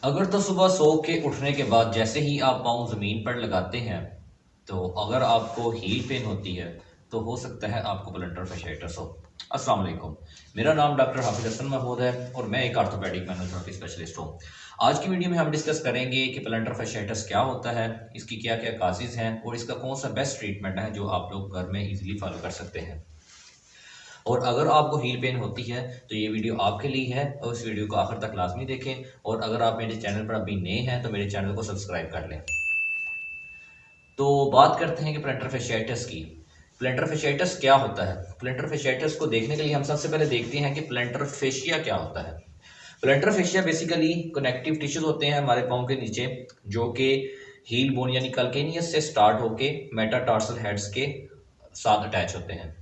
अगर तो सुबह सो के उठने के बाद जैसे ही आप पाँव ज़मीन पर लगाते हैं तो अगर आपको हील पेन होती है तो हो सकता है आपको प्लैंटर fasciitis हो। अस्सलाम वालेकुम, मेरा नाम डॉक्टर हाफिज हसन महमूद है और मैं एक आर्थोपेडिक मैन्युथेरेपी स्पेशलिस्ट हूँ। आज की वीडियो में हम डिस्कस करेंगे कि प्लैंटर fasciitis क्या होता है, इसकी क्या क्या काजेज़ हैं और इसका कौन सा बेस्ट ट्रीटमेंट है जो आप लोग घर में ईजिली फॉलो कर सकते हैं। और अगर आपको हील पेन होती है तो ये वीडियो आपके लिए है और इस वीडियो को आखिर तक लाजमी देखें। और अगर आप मेरे चैनल पर अभी नए हैं तो मेरे चैनल को सब्सक्राइब कर लें। तो बात करते हैं कि प्लैंटर fasciitis की। प्लैंटर fasciitis क्या होता है? प्लैंटर fasciitis को देखने के लिए हम सबसे पहले देखते हैं कि प्लैंटर फेशिया क्या होता है। प्लैंटर फेशिया बेसिकली कनेक्टिव टिश्यूज होते हैं हमारे पाँव के नीचे, जो कि हील बोन यानी कैल्केनियस से स्टार्ट होके मेटाटार्सल हेड्स के साथ अटैच होते हैं।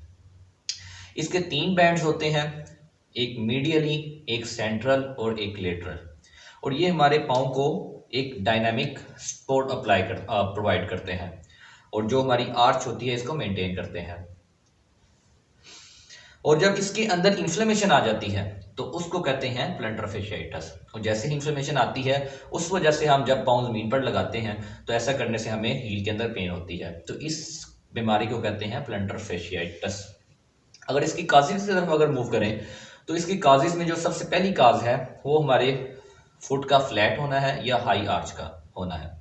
इसके 3 बैंड्स होते हैं, एक मीडियली, एक सेंट्रल और एक लेटरल। और ये हमारे पाँव को एक डायनामिक सपोर्ट प्रोवाइड करते हैं और जो हमारी आर्च होती है इसको मेंटेन करते हैं। और जब इसके अंदर इन्फ्लेमेशन आ जाती है तो उसको कहते हैं प्लैंटर fasciitis। और जैसे ही इन्फ्लेमेशन आती है उस वजह से हम जब पाँव जमीन पर लगाते हैं तो ऐसा करने से हमें हील के अंदर पेन होती है, तो इस बीमारी को कहते हैं प्लैंटर fasciitis। अगर इसकी काजिज की तरफ अगर मूव करें तो इसकी काजिज में जो सबसे पहली काज है वो हमारे फुट का फ्लैट होना है या हाई आर्च का होना है।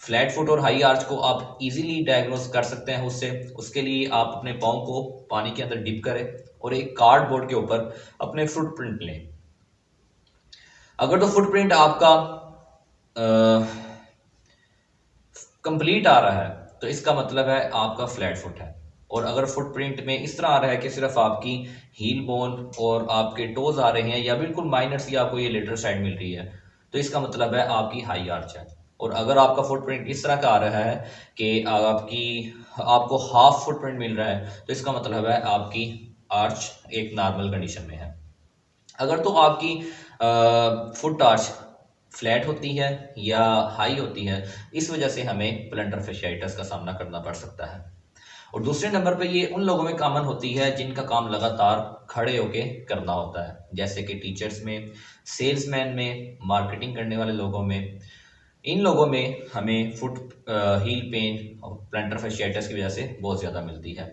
फ्लैट फुट और हाई आर्च को आप इजीली डायग्नोज कर सकते हैं उसके लिए आप अपने पाँव को पानी के अंदर डिप करें और एक कार्डबोर्ड के ऊपर अपने फुटप्रिंट लें। अगर तो फुटप्रिंट आपका कंप्लीट आ रहा है तो इसका मतलब है आपका फ्लैट फुट है। और अगर फुटप्रिंट में इस तरह आ रहा है कि सिर्फ आपकी हील बोन और आपके टोज आ रहे हैं या बिल्कुल माइनर सी आपको ये लेटर साइड मिल रही है तो इसका मतलब है आपकी हाई आर्च है। और अगर आपका फुटप्रिंट इस तरह का आ रहा है कि आपको हाफ फुटप्रिंट मिल रहा है तो इसका मतलब है आपकी आर्च एक नॉर्मल कंडीशन में है। अगर तो आपकी फुट आर्च फ्लैट होती है या हाई होती है, इस वजह से हमें प्लैंटर fasciitis का सामना करना पड़ सकता है। और दूसरे नंबर पे ये उन लोगों में कॉमन होती है जिनका काम लगातार खड़े होके करना होता है, जैसे कि टीचर्स में, सेल्समैन में, मार्केटिंग करने वाले लोगों में। इन लोगों में हमें फुट हील पेन और प्लैंटर fasciitis की वजह से बहुत ज़्यादा मिलती है।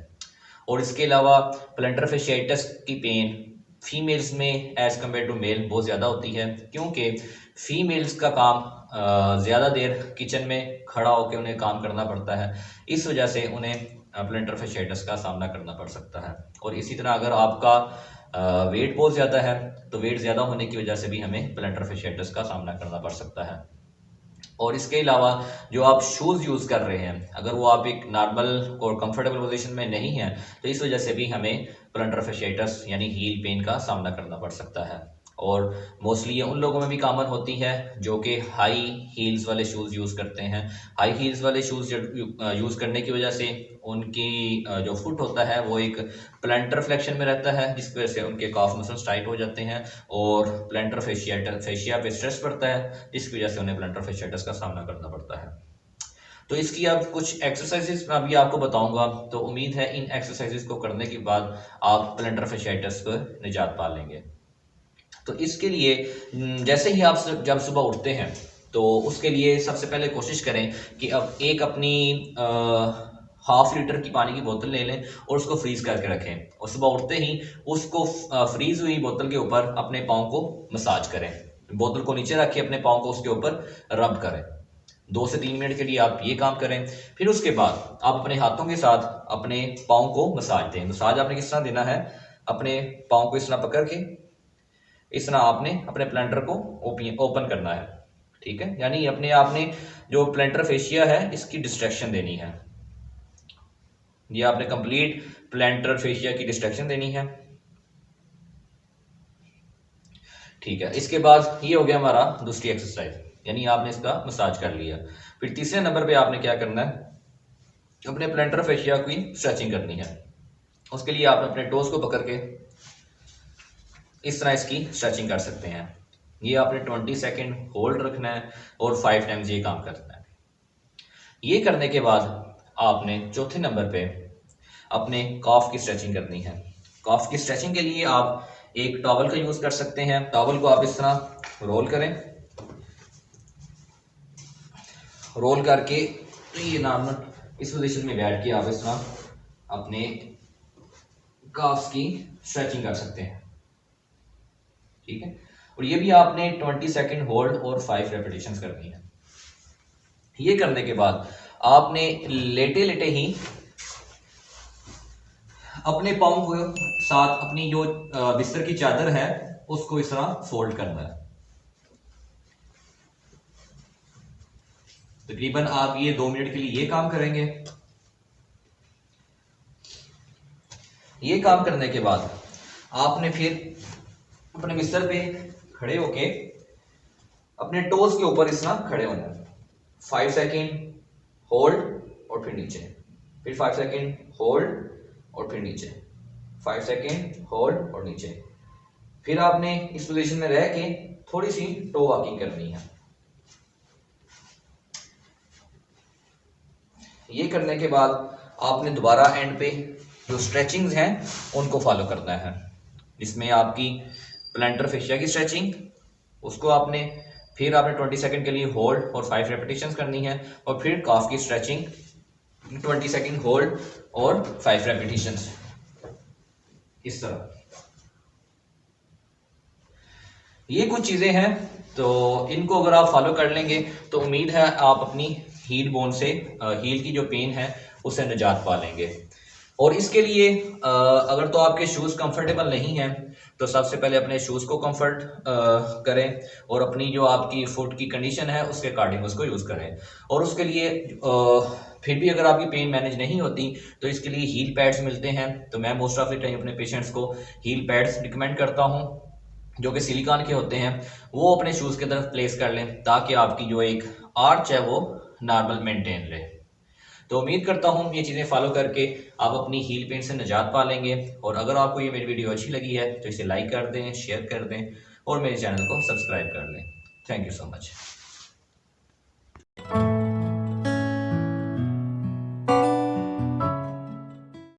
और इसके अलावा प्लैंटर fasciitis की पेन फीमेल्स में एज कम्पेयर टू मेल बहुत ज़्यादा होती है, क्योंकि फीमेल्स का काम ज़्यादा देर किचन में खड़ा होकर उन्हें काम करना पड़ता है, इस वजह से उन्हें प्लैंटर fasciitis का सामना करना पड़ सकता है। और इसी तरह अगर आपका वेट बहुत ज़्यादा है तो वेट ज़्यादा होने की वजह से भी हमें प्लैंटर fasciitis का सामना करना पड़ सकता है। और इसके अलावा जो आप शूज़ यूज़ कर रहे हैं, अगर वो आप एक नॉर्मल और कंफर्टेबल पोजीशन में नहीं है तो इस वजह से भी हमें प्लैंटर fasciitis यानी हील पेन का सामना करना पड़ सकता है। और मोस्टली ये उन लोगों में भी कॉमन होती है जो कि हाई हील्स वाले शूज़ यूज़ करते हैं। हाई हील्स वाले शूज़ यूज़ करने की वजह से उनकी जो फुट होता है वो एक प्लैंटर फ्लेक्शन में रहता है, जिसकी वजह से उनके काफ मसल्स टाइट हो जाते हैं और प्लैंटर फेशिया पे स्ट्रेस पड़ता है, जिसकी वजह से उन्हें प्लैंटर fasciitis का सामना करना पड़ता है। तो इसकी अब कुछ एक्सरसाइजेस मैं अभी आपको बताऊंगा, तो उम्मीद है इन एक्सरसाइजेस को करने के बाद आप प्लैंटर fasciitis को निजात पा लेंगे। तो इसके लिए जैसे ही आप जब सुबह उठते हैं तो उसके लिए सबसे पहले कोशिश करें कि अब एक अपनी हाफ लीटर की पानी की बोतल ले लें और उसको फ्रीज करके रखें और सुबह उठते ही उसको फ्रीज हुई बोतल के ऊपर अपने पाँव को मसाज करें। बोतल को नीचे रखें, अपने पाँव को उसके ऊपर रब करें। 2 से 3 मिनट के लिए आप ये काम करें। फिर उसके बाद आप अपने हाथों के साथ अपने पाँव को मसाज दें। मसाज आपने किस तरह देना है, अपने पाँव को इस तरह पकड़ के इस तरह आपने अपने प्लैंटर को ओपन करना है, ठीक है। यानी अपने आपने जो प्लैंटर फेशिया है इसकी डिस्ट्रैक्शन देनी है, ये आपने कंप्लीट प्लैंटर फेशिया की डिस्ट्रैक्शन देनी है, ठीक है। इसके बाद ये हो गया हमारा दूसरी एक्सरसाइज, यानी आपने इसका मसाज कर लिया। फिर तीसरे नंबर पे आपने क्या करना है, अपने प्लैंटर फेशिया की स्ट्रेचिंग करनी है। उसके लिए आप अपने टोज को पकड़ के इस तरह इसकी स्ट्रेचिंग कर सकते हैं। ये आपने 20 सेकेंड होल्ड रखना है और 5 टाइम्स ये काम करना है। ये करने के बाद आपने चौथे नंबर पे अपने कॉफ की स्ट्रेचिंग करनी है। कॉफ की स्ट्रेचिंग के लिए आप एक टॉवल का यूज़ कर सकते हैं। टॉवल को आप इस तरह रोल करें रोल करके तो ये नॉर्मल इस पोजीशन में बैठ के आप इस तरह अपने काफ्स की स्ट्रेचिंग कर सकते हैं, ठीक है। और ये भी आपने 20 सेकेंड होल्ड और 5 रेपिटेशंस करनी है। ये करने के बाद आपने लेटे लेटे ही अपने पाँव को साथ अपनी जो बिस्तर की चादर है उसको इस तरह फोल्ड करना है। तकरीबन आप ये 2 मिनट के लिए ये काम करेंगे। ये काम करने के बाद आपने फिर अपने बिस्तर पे खड़े होके अपने टोज के ऊपर इस तरह खड़े होना है। 5 सेकेंड होल्ड और फिर नीचे, फिर 5 सेकेंड होल्ड और फिर नीचे, 5 सेकेंड होल्ड और नीचे। फिर आपने इस पोजीशन में रह के थोड़ी सी टो वॉकिंग करनी है। ये करने के बाद आपने दोबारा एंड पे जो स्ट्रेचिंग्स हैं उनको फॉलो करना है, जिसमें आपकी प्लांटर फेशिया की स्ट्रेचिंग, उसको आपने 20 सेकंड के लिए होल्ड और 5 रेपिटेशंस करनी है, और फिर काफ की स्ट्रेचिंग 20 सेकंड होल्ड और 5 रेपिटेशंस, इस तरह। ये कुछ चीजें हैं, तो इनको अगर आप फॉलो कर लेंगे तो उम्मीद है आप अपनी हील बोन से हील की जो पेन है उससे निजात पा लेंगे। और इसके लिए अगर तो आपके शूज़ कंफर्टेबल नहीं हैं तो सबसे पहले अपने शूज़ को कंफर्ट करें और अपनी जो आपकी फुट की कंडीशन है उसके अकॉर्डिंग उसको यूज़ करें। और उसके लिए फिर भी अगर आपकी पेन मैनेज नहीं होती तो इसके लिए हील पैड्स मिलते हैं। तो मैं मोस्ट ऑफ द टाइम अपने पेशेंट्स को हील पैड्स रिकमेंड करता हूँ जो कि सिलिकॉन के होते हैं, वो अपने शूज़ के तरफ प्लेस कर लें ताकि आपकी जो एक आर्च है वो नॉर्मल मेंटेन रहे। तो उम्मीद करता हूँ ये चीज़ें फॉलो करके आप अपनी हील पेन से निजात पा लेंगे। और अगर आपको ये मेरी वीडियो अच्छी लगी है तो इसे लाइक कर दें, शेयर कर दें और मेरे चैनल को सब्सक्राइब कर लें। Thank you so much.